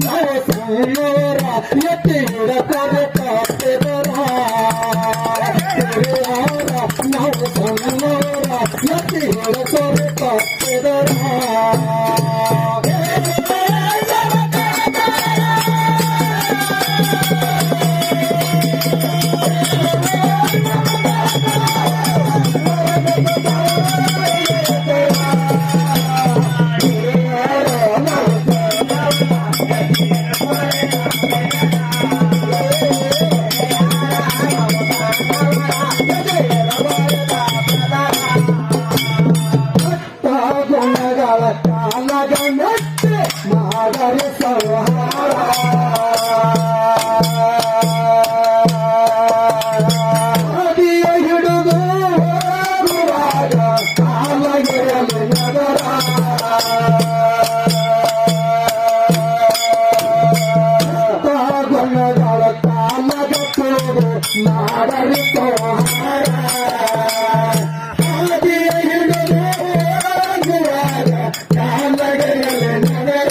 ನಾವು ಸಣ್ಣೋರ ಎತ್ತಿ ಹಿಡಕರೆ ತಪ್ಪೆದರ ನಾವು ಸಣ್ಣೋರ ಎತ್ತಿ ಹಿಡಕರೆ ತಪ್ಪೆದರ ಮಾದರಿ ಸಂಹಾರ ನದಿಯ ಹಿಡಿದು ಹೋಗುವಾಗ ಕಾಲಗಿರಲಿ ನಗರ ಗೊಣ್ಣಗಳ ಕಾಲಗ ತೋರು ಮಾದರಿ ಸಂಹಾರ ನದಿಯ ಹಿಡಿದು ಹೋಗುವಾಗ ಕಾಲಗಿರಲಿ ನಗರ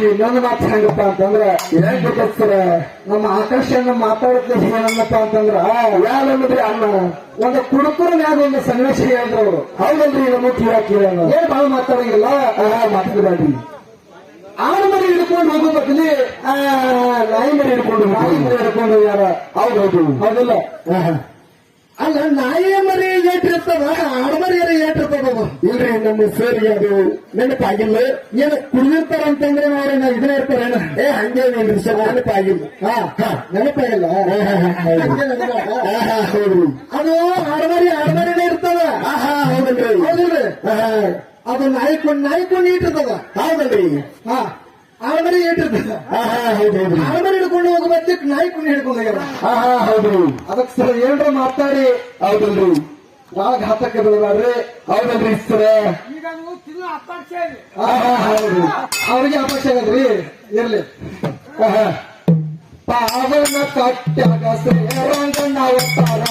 ಇನ್ನೊಂದು ಮಾತು ಹೆಂಗಪ್ಪ ಅಂತಂದ್ರ ಏನ್ ಬೇಕಸ್ತಾರ ನಮ್ಮ ಆಕರ್ಷಣ ಮಾತಾಡಕ್ಕೆ ಏನಪ್ಪ ಅಂತಂದ್ರ ಯಾರನ್ನದ್ರಿ ಅಣ್ಣ ಒಂದು ಕುಡುಕರ ಮ್ಯಾಗ ಒಂದು ಸನ್ನಿವೇಶ ಹೇಳಿದ್ರು ಅವರು ಹೌದಲ್ರಿ ನಮ್ಮ ಕೇಳ ಏನ್ ಬಾಳ ಮಾತಾಡಂಗಿಲ್ಲ ಮಾತಾಡಬೇಡ್ರಿ ಆಡು ಮರಿ ಹಿಡ್ಕೊಂಡು ಹೋಗೋ ಬದಲಿ ನಾಯಿ ಮರಿ ಹಿಡ್ಕೊಂಡು ಯಾರ ಹೌದೌದು ಹೌದಿಲ್ಲ ಅಲ್ಲ ನಾಯಿ ಮರಿ ಏಟಿರ್ತದ ಆಡಮರಿ ಏಟಿರ್ತದ ಇಲ್ರಿ ನಮ್ಮ ಸರಿ ಅದು ನೆನಪಾಗಿಲ್ಲ ಏನು ಕುಡಿದಿರ್ತಾರಂತಂದ್ರೆ ಅವ್ರೇನ ಇದನ್ನ ಇರ್ತಾರೇನ ಹಂಗೇನಿಲ್ರಿ ಸರ್ ನೆನಪಾಗಿಲ್ಲ ನೆನಪಾಗಿಲ್ಲ ಹೌದ್ರಿ ಅದು ಆಡಮರಿನೇ ಇರ್ತದ ಹೌದಲ್ರಿ ಹೌದಿಲ್ರಿ ಅದು ನಾಯಿಕೊಂಡು ಇಟ್ಟಿರ್ತದ ಹೌದಲ್ರಿ ಆಡಮರಿ ಏಟಿರ್ತದ ಆಡಮರಿ ಹಿಡ್ಕೊಂಡು ಹೋಗೋ ಬದ್ದಕ್ಕೆ ನಾಯಿಕೊಂಡು ಹಿಡ್ಕೊಂಡು ಹೋಗ್ಯಾರ ಹೌದ್ರಿ ಅದಕ್ಕೆ ಸರ್ ಏನ್ರ ಮಾತಾಡಿ ಹೌದಲ್ರಿ ಭಾಳ ಘಾತಕ್ಕೆ ಬೆಳಗಾಡ್ರಿ ಹೌದಲ್ರಿ ಸರ್ ಹೌದು ಅವ್ರಿಗೆ ಅಪೇಕ್ಷೆ ಆಗದ್ರಿ ಇರ್ಲಿ ಪಾವನ ಕಟ್ಟಾಗ ಶ್ರೀರಂಗನ ಅವತಾರ